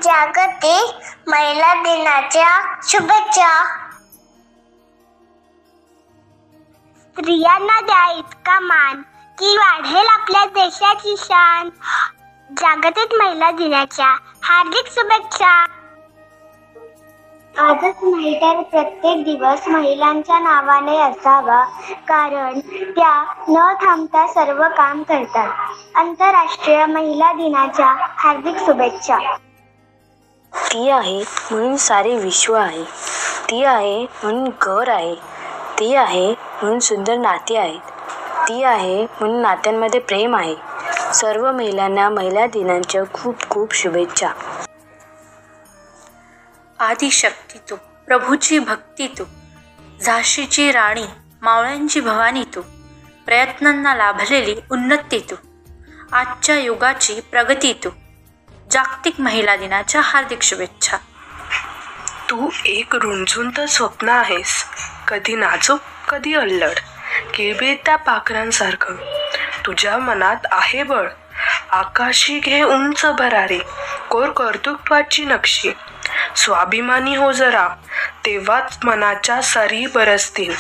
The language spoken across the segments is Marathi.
जागतिक महिला दिनाच्या शुभेच्छा. स्त्रियांना द्या इतका मान की वाढेल आपल्या देशाची शान. जागतिक महिला दिनाच्या हार्दिक शुभेच्छा. आजच नाही तर प्रत्येक दिवस महिलांच्या नावाने असावा, कारण त्या न थांबता सर्व काम करतात. आंतरराष्ट्रीय महिला दिनाच्या हार्दिक शुभेच्छा. ती आहे म्हणून सारे विश्व आहे, ती आहे म्हणून घर आहे, ती आहे म्हणून सुंदर नाती आहेत, ती आहे म्हणून नात्यांमध्ये प्रेम आहे. सर्व महिलांना महिला दिनाच्या खूप खूप शुभेच्छा. आदिशक्ती तू, प्रभूची भक्ती तू, झाशीची राणी, मावळ्यांची भवानी तू, प्रयत्नांना लाभलेली उन्नती तू, आजच्या युगाची प्रगती तू. जागतिक महिला दिनाच्या हार्दिक शुभेच्छा. तू एक रुंझुंत स्वप्न आहेस, कधी नाजूक कधी अल्लड, किळबिळत्या पाखरांसारखं. तुझ्या मनात आहे बळ, आकाशी घे उंच भरारी, कोर कर्तृत्वाची नक्षी. स्वाभिमानी हो जरा, तेव्हाच मनाच्या सरी बरसतील.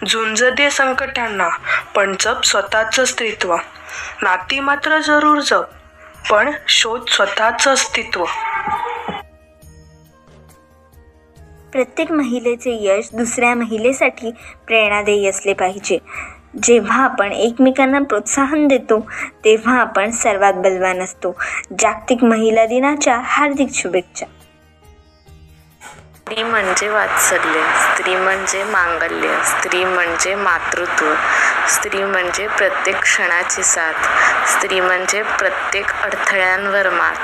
झुंज दे संकटांना, पण जप स्वतःचं अस्तित्व. नाती मात्र जरूर जप, पण शोध स्वतःचं अस्तित्व. प्रत्येक महिलेचे यश दुसऱ्या महिलेसाठी प्रेरणादायी असले पाहिजे. जेव्हा आपण एकमेकांना प्रोत्साहन देतो तेव्हा आपण सर्वात बलवान असतो. जागतिक महिला दिनाच्या हार्दिक शुभेच्छा. स्त्री म्हणजे वात्सल्य, स्त्री म्हणजे मांगल्य, स्त्री म्हणजे मातृत्व, स्त्री म्हणजे प्रत्येक क्षणाची साथ, स्त्री म्हणजे प्रत्येक अडथळ्यांवर मात.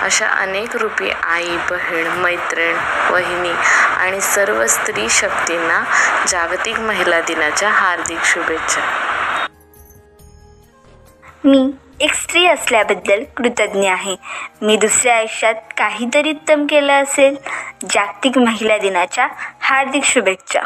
अशा अनेक रूपी आई, बहीण, मैत्रीण, वहिनी आणि सर्व स्त्री शक्तींना जागतिक महिला दिनाच्या हार्दिक शुभेच्छा. मी एक स्त्री असल्याबद्दल कृतज्ञ आहे. मी दुसऱ्या आयुष्यात काहीतरी उत्तम केलं असेल. जागतिक महिला दिनाच्या हार्दिक शुभेच्छा.